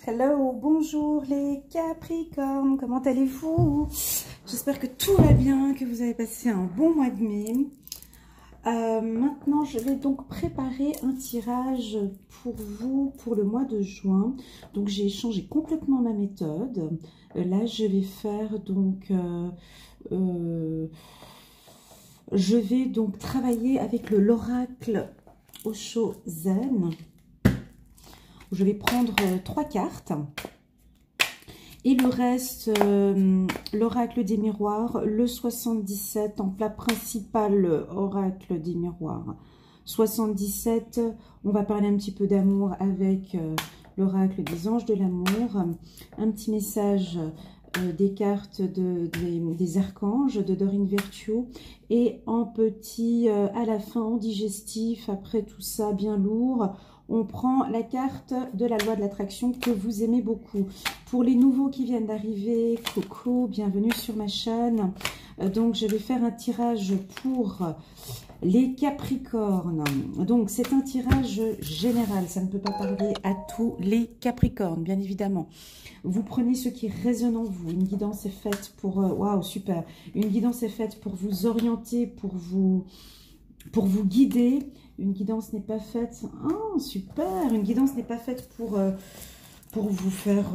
Hello, bonjour les Capricornes, comment allez-vous? J'espère que tout va bien, que vous avez passé un bon mois de mai. Maintenant, je vais donc préparer un tirage pour vous pour le mois de juin. Donc, j'ai changé complètement ma méthode. Là, je vais faire donc... je vais donc travailler avec l'oracle Osho Zen. Je vais prendre 3 cartes. Et le reste, l'oracle des miroirs, le 77 en plat principal, oracle des miroirs. 77, on va parler un petit peu d'amour avec l'oracle des anges de l'amour. Un petit message des cartes des archanges de Dorine Virtue. Et en petit, à la fin, en digestif, après tout ça, bien lourd, on prend la carte de la loi de l'attraction que vous aimez beaucoup. Pour les nouveaux qui viennent d'arriver, coucou, bienvenue sur ma chaîne. Donc, je vais faire un tirage pour les Capricornes. Donc, c'est un tirage général. Ça ne peut pas parler à tous les Capricornes, bien évidemment. Vous prenez ce qui résonne en vous. Une guidance est faite pour... Waouh, super. Une guidance est faite pour vous orienter, pour vous guider. Une guidance n'est pas faite... Oh, super. Une guidance n'est pas faite pour vous faire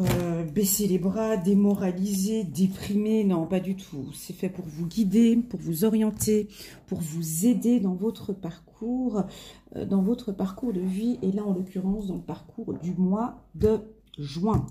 baisser les bras, démoraliser, déprimer. Non, pas du tout. C'est fait pour vous guider, pour vous orienter, pour vous aider dans votre parcours de vie. Et là, en l'occurrence, dans le parcours du mois de juin.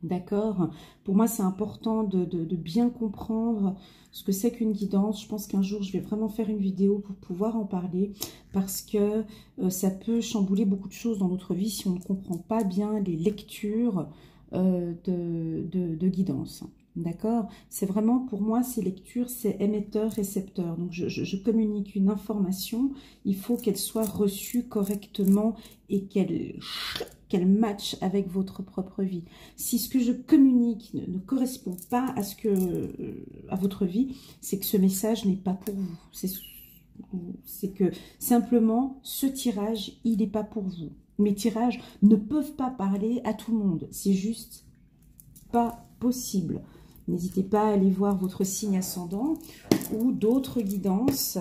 D'accord? Pour moi, c'est important de bien comprendre ce que c'est qu'une guidance. Je pense qu'un jour, je vais vraiment faire une vidéo pour pouvoir en parler parce que ça peut chambouler beaucoup de choses dans notre vie si on ne comprend pas bien les lectures de guidance. D'accord? C'est vraiment, pour moi, ces lectures, c'est émetteur-récepteur. Donc, je communique une information, il faut qu'elle soit reçue correctement et qu'elle matche avec votre propre vie. Si ce que je communique ne correspond pas à votre vie, c'est que ce message n'est pas pour vous. C'est que simplement, ce tirage, il n'est pas pour vous. Mes tirages ne peuvent pas parler à tout le monde. C'est juste pas possible. N'hésitez pas à aller voir votre signe ascendant ou d'autres guidances.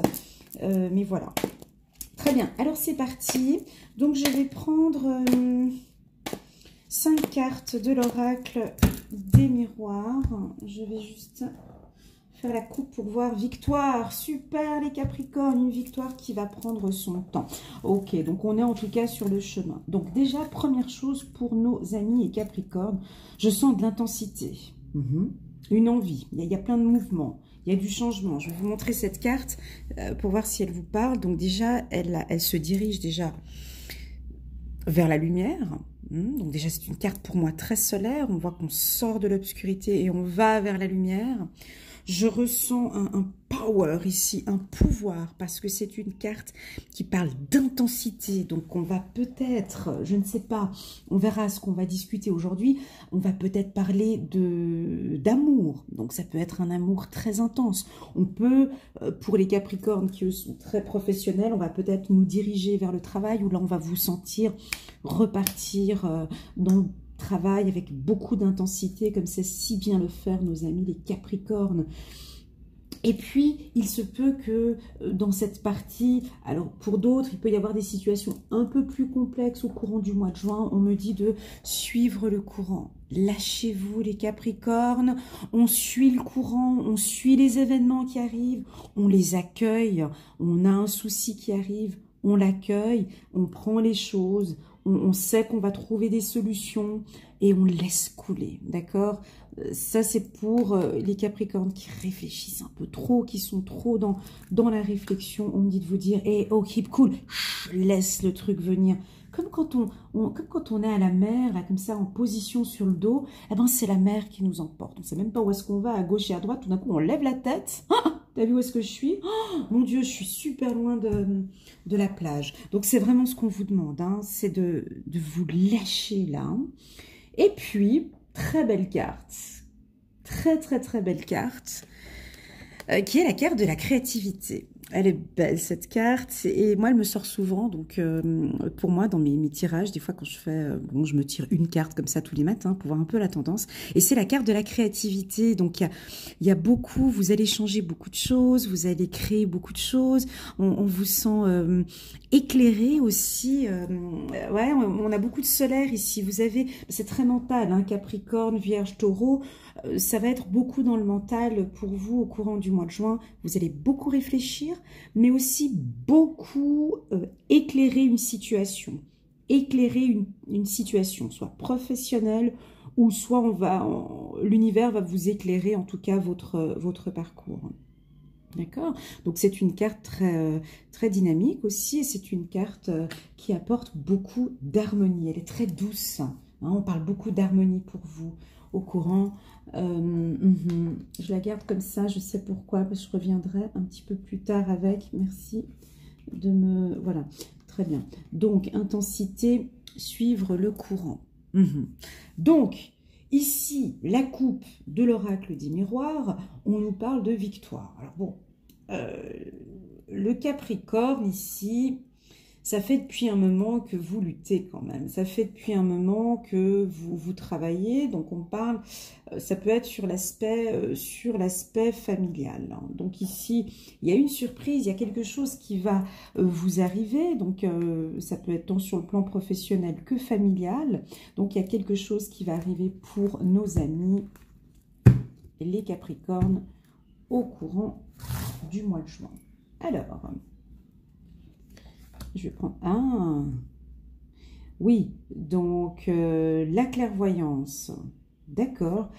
Mais voilà. Très bien. Alors, c'est parti. Donc, je vais prendre 5 cartes de l'oracle des miroirs. Je vais juste faire la coupe pour voir victoire. Super, les Capricornes. Une victoire qui va prendre son temps. Ok, donc on est en tout cas sur le chemin. Donc, déjà, première chose pour nos amis et Capricornes, je sens de l'intensité. Une envie. Il y a plein de mouvements. Il y a du changement. Je vais vous montrer cette carte pour voir si elle vous parle. Donc déjà, elle se dirige déjà vers la lumière. Donc déjà, c'est une carte pour moi très solaire. On voit qu'on sort de l'obscurité et on va vers la lumière. Je ressens un power ici, un pouvoir, parce que c'est une carte qui parle d'intensité. Donc, on va peut-être, je ne sais pas, on verra ce qu'on va discuter aujourd'hui, on va peut-être parler d'amour. Donc, ça peut être un amour très intense. On peut, pour les Capricornes qui eux sont très professionnels, on va peut-être nous diriger vers le travail, où là, on va vous sentir repartir dans le travail avec beaucoup d'intensité, comme c'est si bien le faire nos amis les Capricornes. Et puis, il se peut que dans cette partie, alors pour d'autres, il peut y avoir des situations un peu plus complexes au courant du mois de juin. On me dit de suivre le courant. Lâchez-vous les Capricornes, on suit le courant, on suit les événements qui arrivent, on les accueille, on a un souci qui arrive, on l'accueille, on prend les choses, on sait qu'on va trouver des solutions et on laisse couler, d'accord? Ça, c'est pour les Capricornes qui réfléchissent un peu trop, qui sont trop dans la réflexion. On me dit de vous dire, hey, oh, keep cool, laisse le truc venir. Comme quand on est à la mer, là, comme ça, en position sur le dos, eh ben, c'est la mer qui nous emporte. On ne sait même pas où est-ce qu'on va, à gauche et à droite. Tout d'un coup, on lève la tête. T'as vu où est-ce que je suis? Oh, mon Dieu, je suis super loin de la plage. Donc, c'est vraiment ce qu'on vous demande. Hein, c'est de vous lâcher là. Et puis, très belle carte. Très, très, très belle carte. Qui est la carte de la créativité. Elle est belle cette carte et moi elle me sort souvent donc pour moi dans mes tirages des fois quand je fais bon je me tire une carte comme ça tous les matins pour voir un peu la tendance et c'est la carte de la créativité donc il y a beaucoup, vous allez changer beaucoup de choses, vous allez créer beaucoup de choses, on vous sent éclairé aussi, ouais on a beaucoup de solaire ici, vous avez, c'est très mental hein, Capricorne, Vierge, Taureau, ça va être beaucoup dans le mental pour vous au courant du mois de juin, vous allez beaucoup réfléchir mais aussi beaucoup éclairer une situation. Éclairer une situation, soit professionnelle, ou soit l'univers va vous éclairer, en tout cas, votre parcours. D'accord? Donc, c'est une carte très dynamique aussi, et c'est une carte qui apporte beaucoup d'harmonie. Elle est très douce. Hein, on parle beaucoup d'harmonie pour vous au courant. Je la garde comme ça, je sais pourquoi, parce que je reviendrai un petit peu plus tard avec. Merci de me... Voilà, très bien. Donc, intensité, suivre le courant. Donc, ici, la coupe de l'oracle des miroirs, on nous parle de victoire. Alors bon, le Capricorne ici... Ça fait depuis un moment que vous luttez quand même. Ça fait depuis un moment que vous travaillez. Donc on parle, ça peut être sur l'aspect familial. Hein. Donc ici, il y a une surprise, il y a quelque chose qui va vous arriver. Donc ça peut être tant sur le plan professionnel que familial. Donc il y a quelque chose qui va arriver pour nos amis, les Capricornes, au courant du mois de juin. Alors... Je vais prendre un. Oui, donc la clairvoyance. D'accord.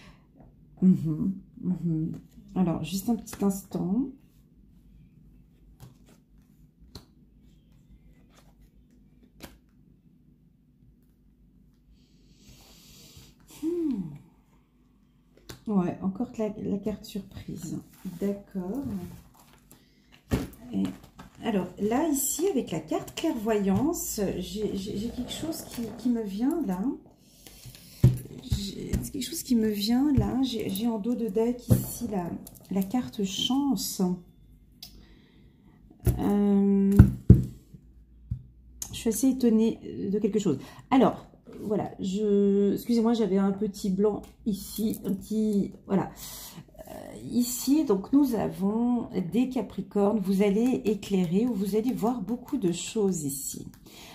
Alors, juste un petit instant. Ouais, encore la carte surprise. D'accord. Et... Alors, là, ici, avec la carte clairvoyance, j'ai quelque chose qui me vient, là. C'est quelque chose qui me vient, là. J'ai en dos de deck, ici, la carte chance. Je suis assez étonnée de quelque chose. Alors, voilà, excusez-moi, j'avais un petit blanc ici, un petit... Voilà. Ici, donc, nous avons des Capricornes. Vous allez éclairer ou vous allez voir beaucoup de choses ici.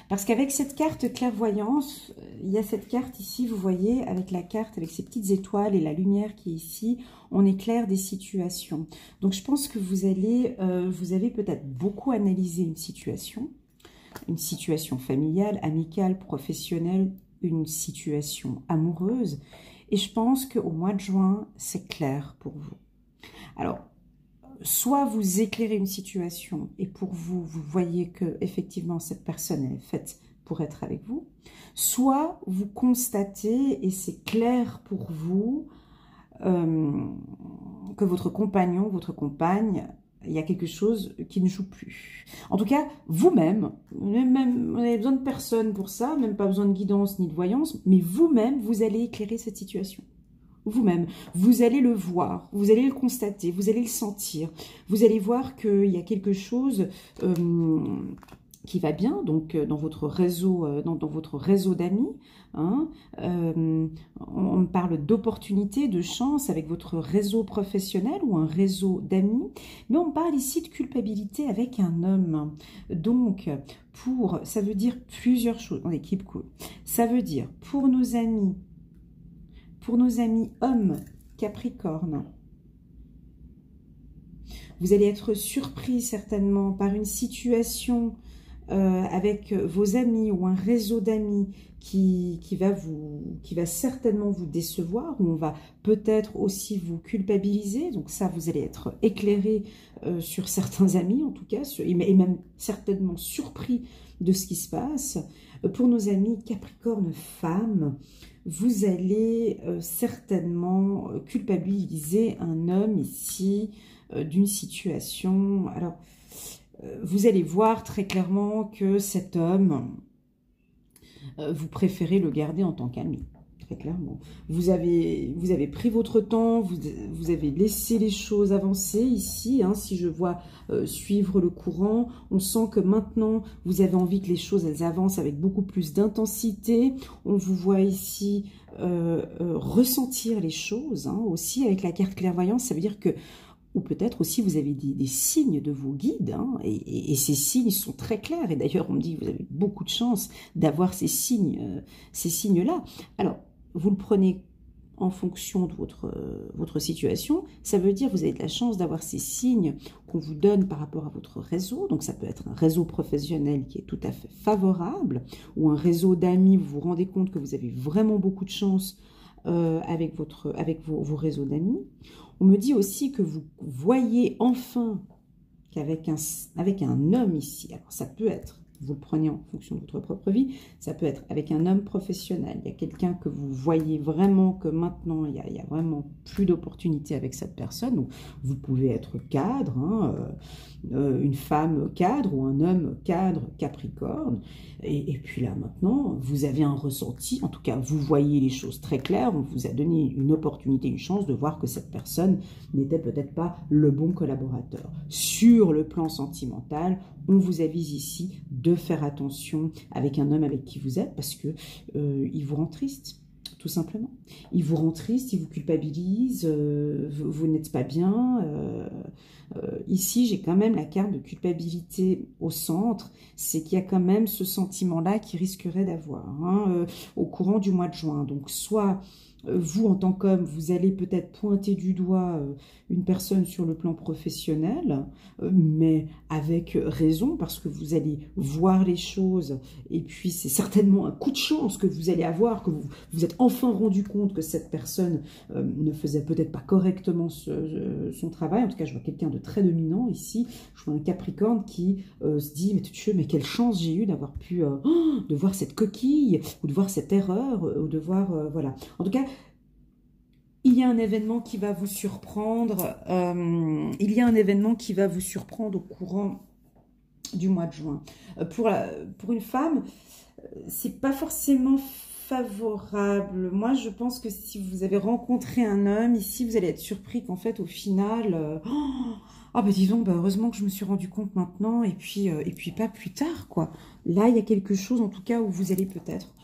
Parce qu'avec cette carte clairvoyance, il y a cette carte ici, vous voyez, avec la carte, avec ces petites étoiles et la lumière qui est ici, on éclaire des situations. Donc, je pense que vous avez peut-être beaucoup analysé une situation familiale, amicale, professionnelle, une situation amoureuse. Et je pense qu'au mois de juin, c'est clair pour vous. Alors, soit vous éclairez une situation et pour vous, vous voyez que effectivement cette personne est faite pour être avec vous, soit vous constatez, et c'est clair pour vous, que votre compagnon, votre compagne, il y a quelque chose qui ne joue plus. En tout cas, vous-même, vous n'avez besoin de personne pour ça, même pas besoin de guidance ni de voyance, mais vous-même, vous allez éclairer cette situation. Vous-même, vous allez le voir, vous allez le constater, vous allez le sentir, vous allez voir qu'il y a quelque chose qui va bien, donc dans votre réseau, dans votre réseau d'amis. Hein, on parle d'opportunités, de chance avec votre réseau professionnel ou un réseau d'amis, mais on parle ici de culpabilité avec un homme. Donc, ça veut dire plusieurs choses dans l'équipe cool. Ça veut dire pour nos amis hommes Capricorne, vous allez être surpris certainement par une situation avec vos amis ou un réseau d'amis qui va certainement vous décevoir, ou on va peut-être aussi vous culpabiliser. Donc ça, vous allez être éclairé sur certains amis en tout cas, et même certainement surpris de ce qui se passe. Pour nos amis Capricorne femmes, vous allez certainement culpabiliser un homme ici d'une situation. Alors, vous allez voir très clairement que cet homme, vous préférez le garder en tant qu'ami. très clairement. Vous avez pris votre temps, vous avez laissé les choses avancer ici. Hein, si je vois suivre le courant, on sent que maintenant, vous avez envie que les choses elles avancent avec beaucoup plus d'intensité. On vous voit ici ressentir les choses. Hein, aussi, avec la carte clairvoyance, ça veut dire que ou peut-être aussi vous avez des signes de vos guides, hein, et ces signes sont très clairs. Et d'ailleurs, on me dit que vous avez beaucoup de chance d'avoir ces signes-là. Alors, vous le prenez en fonction de votre situation. Ça veut dire que vous avez de la chance d'avoir ces signes qu'on vous donne par rapport à votre réseau. Donc, ça peut être un réseau professionnel qui est tout à fait favorable, ou un réseau d'amis où vous vous rendez compte que vous avez vraiment beaucoup de chance avec vos réseaux d'amis. On me dit aussi que vous voyez enfin qu'avec un homme ici, alors ça peut être, vous le prenez en fonction de votre propre vie, ça peut être avec un homme professionnel, il y a quelqu'un que vous voyez vraiment que maintenant, il y a vraiment plus d'opportunités avec cette personne, donc vous pouvez être cadre, hein, une femme cadre ou un homme cadre Capricorne, et puis là maintenant, vous avez un ressenti, en tout cas vous voyez les choses très claires, on vous a donné une opportunité, une chance de voir que cette personne n'était peut-être pas le bon collaborateur. Sur le plan sentimental, on vous avise ici de faire attention avec un homme avec qui vous êtes parce que il vous rend triste, tout simplement. Il vous rend triste, il vous culpabilise, vous n'êtes pas bien. Ici, j'ai quand même la carte de culpabilité au centre, c'est qu'il y a quand même ce sentiment-là qui risquerait d'avoir hein, au courant du mois de juin. Donc, soit vous, en tant qu'homme, vous allez peut-être pointer du doigt une personne sur le plan professionnel, mais avec raison, parce que vous allez voir les choses, et puis c'est certainement un coup de chance que vous allez avoir, que vous êtes enfin rendu compte que cette personne ne faisait peut-être pas correctement son travail. En tout cas, je vois quelqu'un de très dominant ici. Je vois un Capricorne qui se dit, mais quelle chance j'ai eu d'avoir pu, de voir cette coquille, ou de voir cette erreur, ou de voir, voilà. En tout cas, il y a un événement qui va vous surprendre. Il y a un événement qui va vous surprendre au courant du mois de juin. Pour une femme, c'est pas forcément favorable. Moi, je pense que si vous avez rencontré un homme, ici, vous allez être surpris qu'en fait, au final... Ah bah disons, bah heureusement que je me suis rendu compte maintenant, et puis pas plus tard, quoi. Là, il y a quelque chose, en tout cas, où vous allez peut-être...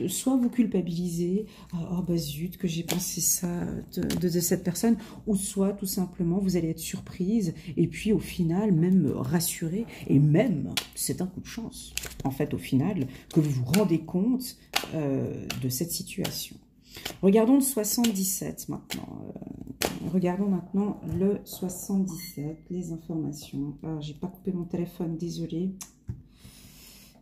soit vous culpabiliser, oh bah zut que j'ai pensé ça de cette personne, ou soit tout simplement vous allez être surprise et puis au final même rassurée, et même c'est un coup de chance en fait au final que vous vous rendez compte de cette situation. Regardons le 77 maintenant. Regardons maintenant le 77, les informations. J'ai pas coupé mon téléphone, désolée.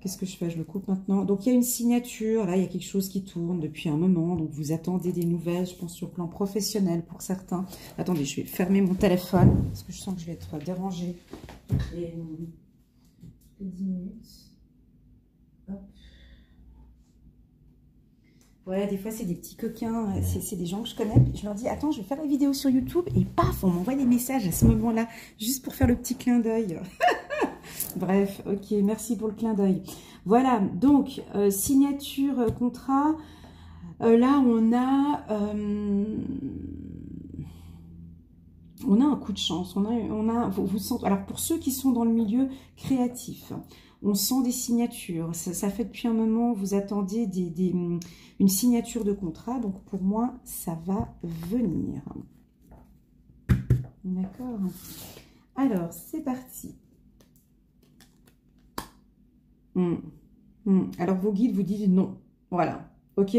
Qu'est-ce que je fais? Je le coupe maintenant. Donc, il y a une signature. Là, il y a quelque chose qui tourne depuis un moment. Donc, vous attendez des nouvelles, je pense, sur le plan professionnel pour certains. Attendez, je vais fermer mon téléphone parce que je sens que je vais être dérangée. Et 10 minutes. Hop. Voilà, des fois, c'est des petits coquins. C'est des gens que je connais. Je leur dis, attends, je vais faire la vidéo sur YouTube. Et paf, on m'envoie des messages à ce moment-là, juste pour faire le petit clin d'œil. Bref, ok, merci pour le clin d'œil. Voilà, donc, signature, contrat. Là, on a un coup de chance. Vous sentez, alors, pour ceux qui sont dans le milieu créatif, on sent des signatures. Ça fait depuis un moment, vous attendez une signature de contrat. Donc, pour moi, ça va venir. D'accord. Alors, c'est parti. Alors, vos guides vous disent non. Voilà. OK?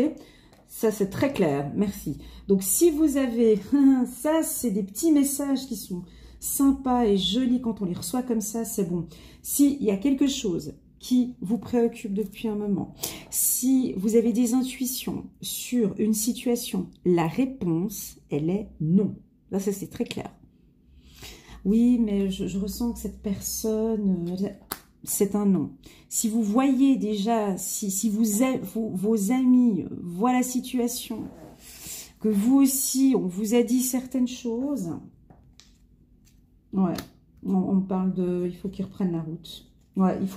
Ça, c'est très clair. Merci. Donc, si vous avez... ça, c'est des petits messages qui sont sympas et jolis. Quand on les reçoit comme ça, c'est bon. S'il y a quelque chose qui vous préoccupe depuis un moment, si vous avez des intuitions sur une situation, la réponse, elle est non. Là, ça, c'est très clair. Oui, mais je ressens que cette personne... c'est un non. Si vous voyez déjà, si vos amis voient la situation, que vous aussi, on vous a dit certaines choses, ouais, on me parle de, il faut qu'ils reprennent la route. Ouais, il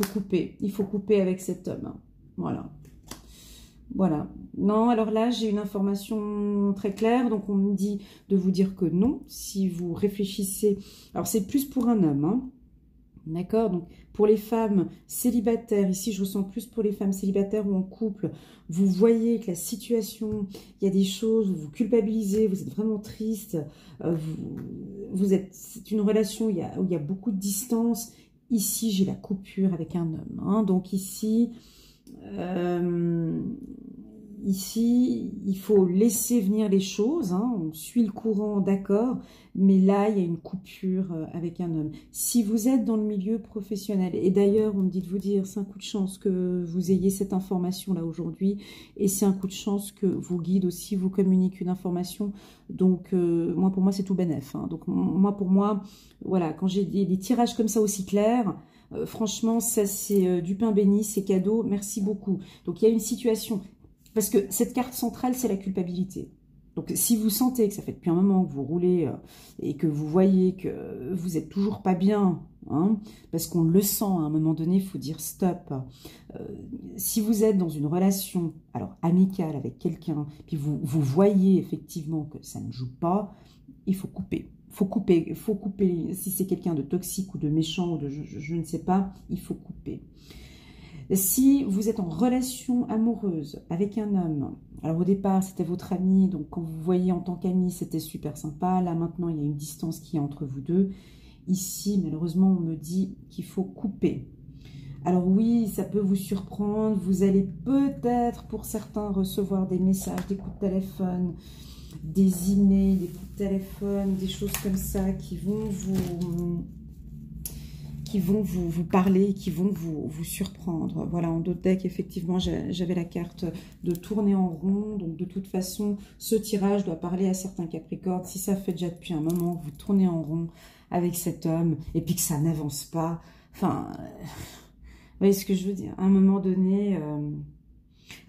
faut couper avec cet homme. Voilà. Voilà. Non, alors là, j'ai une information très claire. Donc, on me dit de vous dire que non. Si vous réfléchissez... Alors, c'est plus pour un homme, hein. D'accord? Donc, pour les femmes célibataires, ici, je ressens plus pour les femmes célibataires ou en couple. Vous voyez que la situation, il y a des choses où vous culpabilisez, vous êtes vraiment triste. C'est une relation où il y a beaucoup de distance. Ici, j'ai la coupure avec un homme, hein. Donc, ici, il faut laisser venir les choses, hein, on suit le courant, d'accord, mais là, il y a une coupure avec un homme. Si vous êtes dans le milieu professionnel, et d'ailleurs, on me dit de vous dire, c'est un coup de chance que vous ayez cette information-là aujourd'hui, et c'est un coup de chance que vos guides aussi vous communiquent une information, donc moi, pour moi, c'est tout bénef, hein. Donc pour moi, voilà, quand j'ai des tirages comme ça aussi clairs, franchement, ça c'est du pain béni, c'est cadeau, merci beaucoup. Donc il y a une situation... Parce que cette carte centrale, c'est la culpabilité. Donc, si vous sentez que ça fait depuis un moment que vous roulez et que vous voyez que vous n'êtes toujours pas bien, hein, parce qu'on le sent à un moment donné, il faut dire stop. Si vous êtes dans une relation, alors amicale avec quelqu'un, puis vous voyez effectivement que ça ne joue pas, il faut couper. Faut couper. Si c'est quelqu'un de toxique ou de méchant ou de je ne sais pas, il faut couper. Si vous êtes en relation amoureuse avec un homme, alors au départ c'était votre ami, donc quand vous voyez en tant qu'ami c'était super sympa, là maintenant il y a une distance qui est entre vous deux, ici malheureusement on me dit qu'il faut couper. Alors oui, ça peut vous surprendre, vous allez peut-être pour certains recevoir des messages, des coups de téléphone, des emails, des coups de téléphone, des choses comme ça qui vont vous parler, qui vont vous surprendre. Voilà, en dos de deck, effectivement, j'avais la carte de tourner en rond. Donc, de toute façon, ce tirage doit parler à certains Capricornes. Si ça fait déjà depuis un moment que vous tournez en rond avec cet homme et puis que ça n'avance pas, enfin, vous voyez ce que je veux dire? À un moment donné,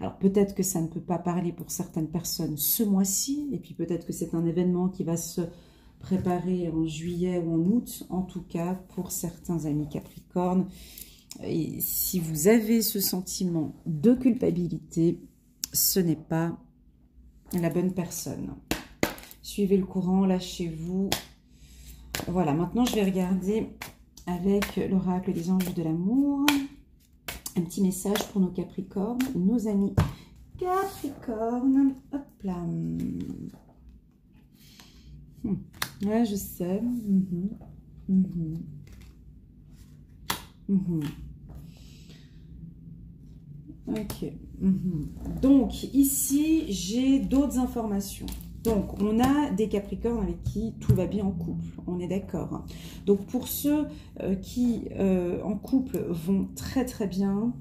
alors peut-être que ça ne peut pas parler pour certaines personnes ce mois-ci, et puis peut-être que c'est un événement qui va se préparé en juillet ou en août, en tout cas pour certains amis Capricorne. Et si vous avez ce sentiment de culpabilité, ce n'est pas la bonne personne. Suivez le courant, lâchez-vous. Voilà, maintenant je vais regarder avec l'oracle des anges de l'amour un petit message pour nos Capricornes, nos amis Capricorne. Hop là. Ouais, je sais. Ok. Donc, ici, j'ai d'autres informations. Donc, on a des Capricornes avec qui tout va bien en couple. On est d'accord. Donc, pour ceux qui, en couple, vont très très bien,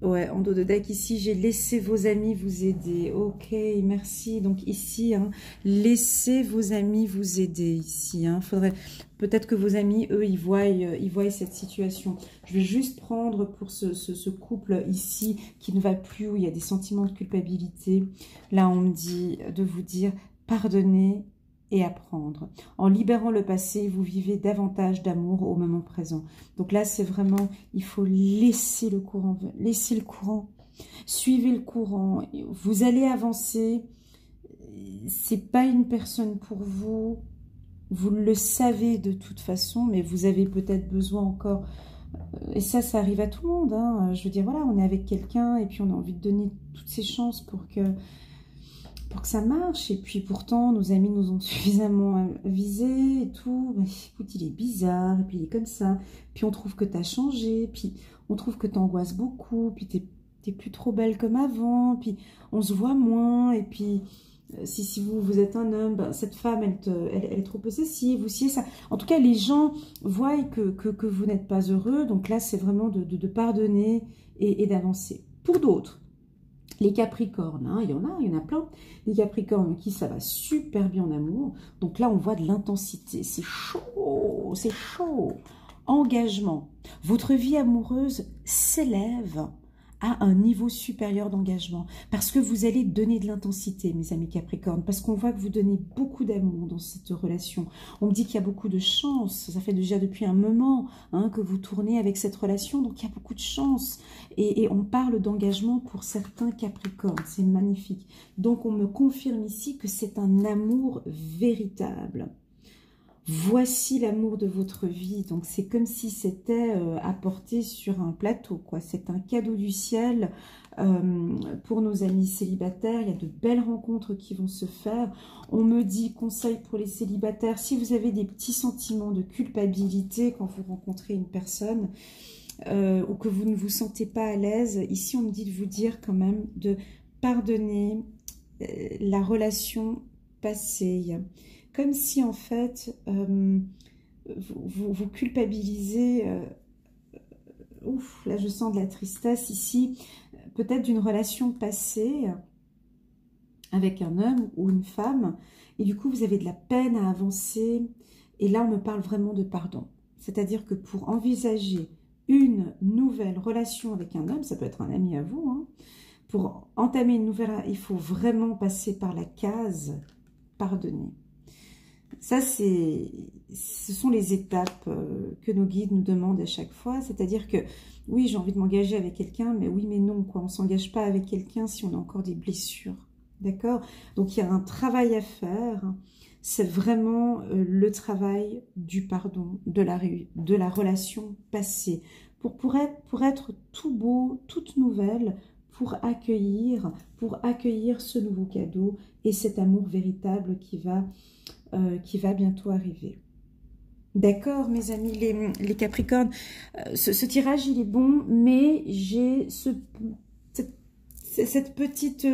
ouais, en dos de deck, ici, j'ai laissé vos amis vous aider. Ok, merci. Donc ici, hein, laissez vos amis vous aider ici. Hein. Faudrait peut-être que vos amis, eux, ils voient cette situation. Je vais juste prendre pour ce couple ici qui ne va plus, où il y a des sentiments de culpabilité. Là, on me dit de vous dire, pardonnez et apprendre. En libérant le passé, vous vivez davantage d'amour au moment présent. Donc là, c'est vraiment, il faut laisser le courant, suivez le courant, vous allez avancer, c'est pas une personne pour vous, vous le savez de toute façon, mais vous avez peut-être besoin encore, et ça arrive à tout le monde, hein. Je veux dire, voilà, on est avec quelqu'un et puis on a envie de donner toutes ses chances pour que ça marche, et puis pourtant nos amis nous ont suffisamment avisés et tout, mais écoute il est bizarre, et puis il est comme ça, puis on trouve que tu as changé, puis on trouve que tu angoisses beaucoup, puis t'es plus trop belle comme avant, puis on se voit moins, et puis si vous êtes un homme, ben, cette femme elle est trop possessive, ou si ça, en tout cas les gens voient que vous n'êtes pas heureux, donc là c'est vraiment de pardonner et d'avancer. Pour d'autres, les Capricornes, hein, il y en a plein. Les Capricornes qui ça va super bien en amour. Donc là, on voit de l'intensité. C'est chaud, c'est chaud. Engagement. Votre vie amoureuse s'élève à un niveau supérieur d'engagement. Parce que vous allez donner de l'intensité, mes amis Capricorne. Parce qu'on voit que vous donnez beaucoup d'amour dans cette relation. On me dit qu'il y a beaucoup de chance. Ça fait déjà depuis un moment hein, que vous tournez avec cette relation. Donc, il y a beaucoup de chance. Et on parle d'engagement pour certains Capricornes. C'est magnifique. Donc, on me confirme ici que c'est un amour véritable. Voici l'amour de votre vie. Donc, c'est comme si c'était apporté sur un plateau, quoi. C'est un cadeau du ciel pour nos amis célibataires. Il y a de belles rencontres qui vont se faire. On me dit, conseil pour les célibataires, si vous avez des petits sentiments de culpabilité quand vous rencontrez une personne ou que vous ne vous sentez pas à l'aise, ici, on me dit de vous dire quand même de pardonner la relation passée. Comme si, en fait, vous culpabilisez. Ouf, là, je sens de la tristesse ici. Peut-être d'une relation passée avec un homme ou une femme. Et du coup, vous avez de la peine à avancer. Et là, on me parle vraiment de pardon. C'est-à-dire que pour envisager une nouvelle relation avec un homme, ça peut être un ami à vous, hein, pour entamer une nouvelle, il faut vraiment passer par la case pardonner. Ça, ce sont les étapes que nos guides nous demandent à chaque fois. C'est-à-dire que, oui, j'ai envie de m'engager avec quelqu'un, mais oui, mais non, quoi. On ne s'engage pas avec quelqu'un si on a encore des blessures. D'accord? Donc, il y a un travail à faire. C'est vraiment le travail du pardon, de la relation passée. Pour être tout beau, toute nouvelle, pour accueillir ce nouveau cadeau et cet amour véritable qui va bientôt arriver. D'accord, mes amis, les Capricornes, ce tirage, il est bon, mais j'ai cette petite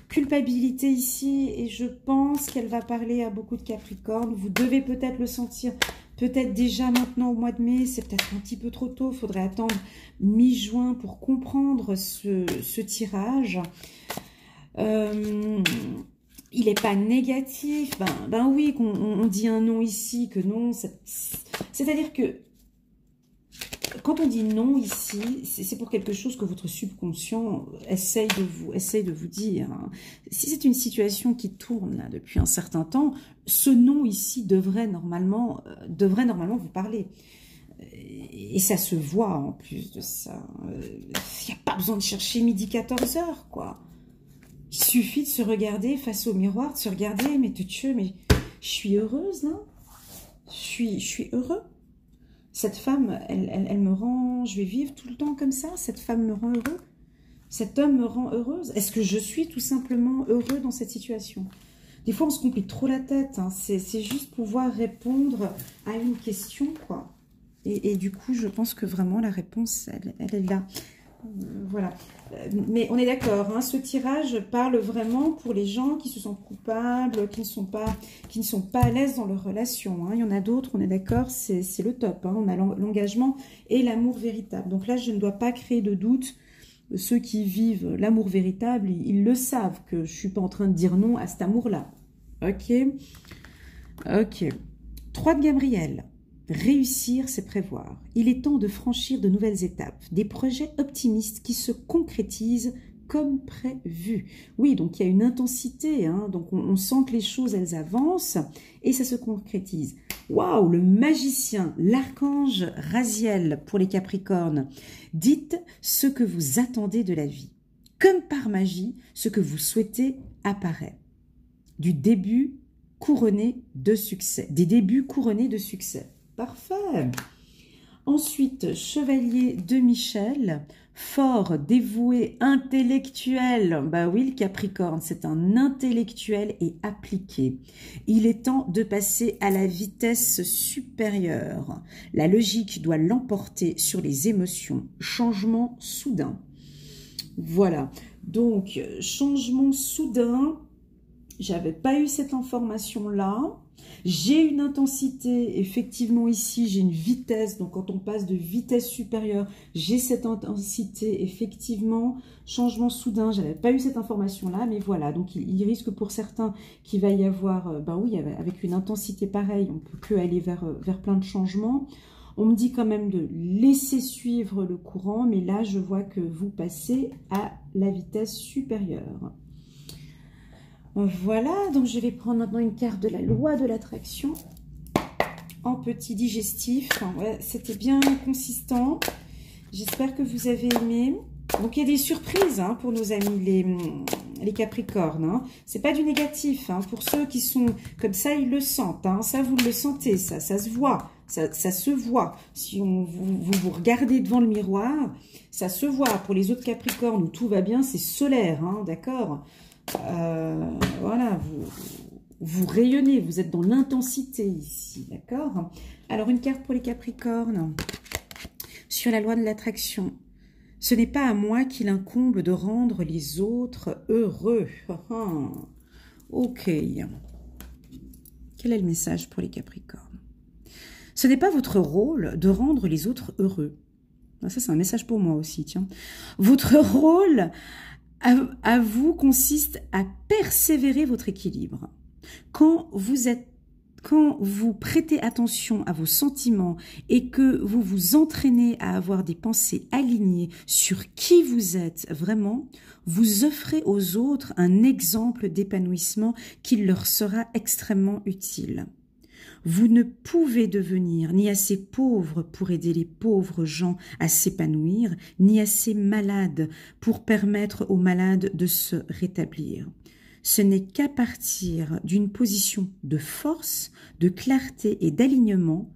culpabilité ici, et je pense qu'elle va parler à beaucoup de Capricornes. Vous devez peut-être le sentir, peut-être déjà maintenant au mois de mai, c'est peut-être un petit peu trop tôt, il faudrait attendre mi-juin pour comprendre ce tirage. Il n'est pas négatif, ben oui, on dit un non ici, que non, c'est-à-dire que quand on dit non ici, c'est pour quelque chose que votre subconscient essaye de vous dire. Si c'est une situation qui tourne là depuis un certain temps, ce non ici devrait normalement vous parler. Et ça se voit en plus de ça. Il n'y a pas besoin de chercher midi 14h, quoi. Il suffit de se regarder face au miroir, de se regarder, mais Dieu, mais je suis heureuse, là. Je suis heureux. Cette femme, elle me rend... Je vais vivre tout le temps comme ça. Cette femme me rend heureux. Cet homme me rend heureuse. Est-ce que je suis tout simplement heureux dans cette situation? Des fois, on se complique trop la tête. Hein. C'est juste pouvoir répondre à une question, quoi. Et du coup, je pense que vraiment, la réponse, elle est là. Voilà. Mais on est d'accord, hein, ce tirage parle vraiment pour les gens qui se sentent coupables, qui ne sont pas à l'aise dans leur relation. Hein. Il y en a d'autres, on est d'accord, c'est le top. Hein. On a l'engagement et l'amour véritable. Donc là, je ne dois pas créer de doute. Ceux qui vivent l'amour véritable, ils le savent que je ne suis pas en train de dire non à cet amour-là. Ok. Ok. 3 de Gabriel. Réussir, c'est prévoir. Il est temps de franchir de nouvelles étapes, des projets optimistes qui se concrétisent comme prévu. Oui, donc il y a une intensité, hein, donc on sent que les choses, elles avancent et ça se concrétise. Waouh, le magicien, l'archange Raziel pour les Capricornes. Dites ce que vous attendez de la vie. Comme par magie, ce que vous souhaitez apparaît. Du début couronné de succès. Des débuts couronnés de succès. Parfait. Ensuite, chevalier de Michel, fort, dévoué, intellectuel. Bah oui, le Capricorne, c'est un intellectuel et appliqué. Il est temps de passer à la vitesse supérieure. La logique doit l'emporter sur les émotions. Changement soudain. Voilà. Donc, changement soudain. J'avais pas eu cette information-là. J'ai une intensité, effectivement ici, j'ai une vitesse, donc quand on passe de vitesse supérieure, j'ai cette intensité, effectivement, changement soudain, j'avais pas eu cette information-là, mais voilà, donc il risque pour certains qu'il va y avoir, ben oui, avec une intensité pareille, on peut que aller vers plein de changements. On me dit quand même de laisser suivre le courant, mais là, je vois que vous passez à la vitesse supérieure. Voilà, donc je vais prendre maintenant une carte de la loi de l'attraction en petit digestif. Enfin, ouais, c'était bien consistant. J'espère que vous avez aimé. Donc, il y a des surprises hein, pour nos amis, les Capricornes. Hein. Ce n'est pas du négatif. Hein. Pour ceux qui sont comme ça, ils le sentent. Hein. Ça, vous le sentez. Ça se voit. Ça se voit. Si vous regardez devant le miroir, ça se voit. Pour les autres Capricornes où tout va bien, c'est solaire. Hein, d'accord, voilà, vous rayonnez. Vous êtes dans l'intensité ici. D'accord. Alors, une carte pour les Capricornes. Sur la loi de l'attraction. Ce n'est pas à moi qu'il incombe de rendre les autres heureux. Ok. Quel est le message pour les Capricornes? Ce n'est pas votre rôle de rendre les autres heureux. Ça, c'est un message pour moi aussi, tiens. Votre rôle à vous consiste à persévérer votre équilibre. Quand vous prêtez attention à vos sentiments et que vous vous entraînez à avoir des pensées alignées sur qui vous êtes vraiment, vous offrez aux autres un exemple d'épanouissement qui leur sera extrêmement utile. Vous ne pouvez devenir ni assez pauvre pour aider les pauvres gens à s'épanouir, ni assez malade pour permettre aux malades de se rétablir. Ce n'est qu'à partir d'une position de force, de clarté et d'alignement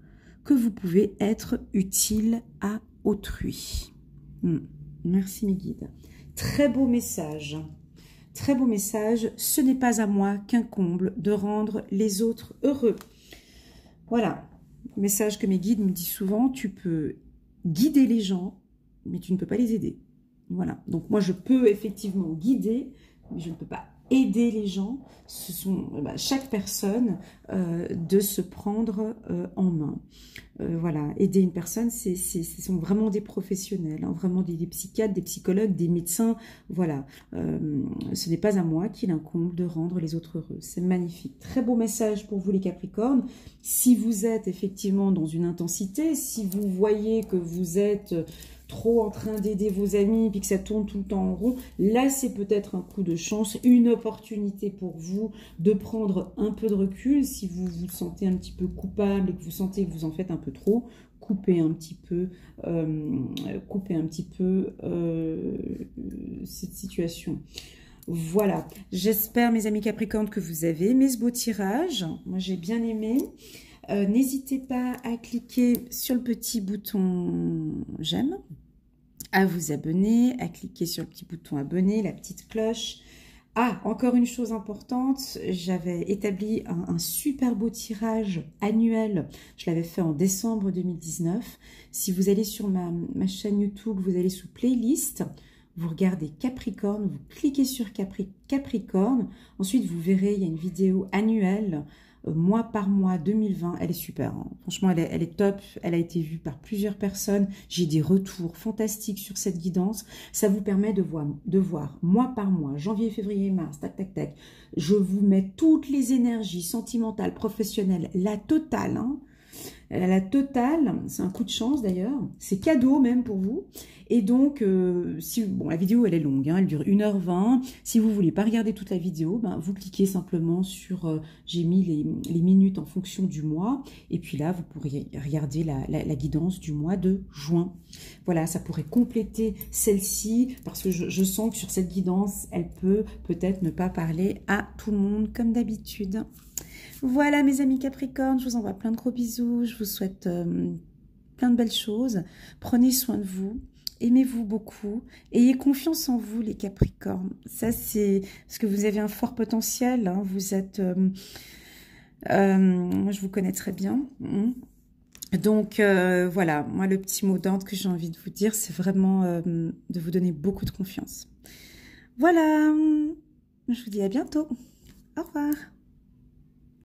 que vous pouvez être utile à autrui. Merci mes guides. Très beau message. Très beau message. Ce n'est pas à moi qu'incombe de rendre les autres heureux. Voilà. Message que mes guides me disent souvent. Tu peux guider les gens, mais tu ne peux pas les aider. Voilà. Donc moi, je peux effectivement guider, mais je ne peux pas aider les gens. Ce sont chaque personne de se prendre en main. Voilà, aider une personne, ce sont vraiment des professionnels, hein, vraiment des psychiatres, des psychologues, des médecins. Voilà, ce n'est pas à moi qu'il incombe de rendre les autres heureux. C'est magnifique. Très beau message pour vous les Capricornes. Si vous êtes effectivement dans une intensité, si vous voyez que vous êtes trop en train d'aider vos amis, puis que ça tourne tout le temps en rond, là c'est peut-être un coup de chance, une opportunité pour vous de prendre un peu de recul. Si vous vous sentez un petit peu coupable et que vous sentez que vous en faites un peu trop, coupez un petit peu cette situation. Voilà, j'espère mes amis Capricornes que vous avez aimé ce beau tirage. Moi j'ai bien aimé. N'hésitez pas à cliquer sur le petit bouton j'aime, à vous abonner, à cliquer sur le petit bouton abonner, la petite cloche. Ah, encore une chose importante, j'avais établi un super beau tirage annuel. Je l'avais fait en décembre 2019. Si vous allez sur ma chaîne YouTube, vous allez sous playlist, vous regardez Capricorne, vous cliquez sur Capricorne. Ensuite, vous verrez, il y a une vidéo annuelle mois par mois 2020, elle est super. Hein. Franchement, elle est top. Elle a été vue par plusieurs personnes. J'ai des retours fantastiques sur cette guidance. Ça vous permet de voir mois par mois, janvier, février, mars, tac, tac, tac. Je vous mets toutes les énergies sentimentales, professionnelles, la totale. Hein. La totale, c'est un coup de chance d'ailleurs. C'est cadeau même pour vous. Et donc, la vidéo elle est longue, hein, elle dure 1h20. Si vous ne voulez pas regarder toute la vidéo, vous cliquez simplement sur, j'ai mis les minutes en fonction du mois. Et puis là, vous pourriez regarder la guidance du mois de juin. Voilà, ça pourrait compléter celle-ci parce que je sens que sur cette guidance, elle peut peut-être ne pas parler à tout le monde comme d'habitude. Voilà mes amis Capricornes, je vous envoie plein de gros bisous. Je vous souhaite plein de belles choses. Prenez soin de vous. Aimez-vous beaucoup, ayez confiance en vous les Capricornes. Ça c'est parce que vous avez un fort potentiel, hein. Vous êtes, moi je vous connais très bien. Donc voilà, moi le petit mot d'ordre que j'ai envie de vous dire, c'est vraiment de vous donner beaucoup de confiance. Voilà, je vous dis à bientôt. Au revoir.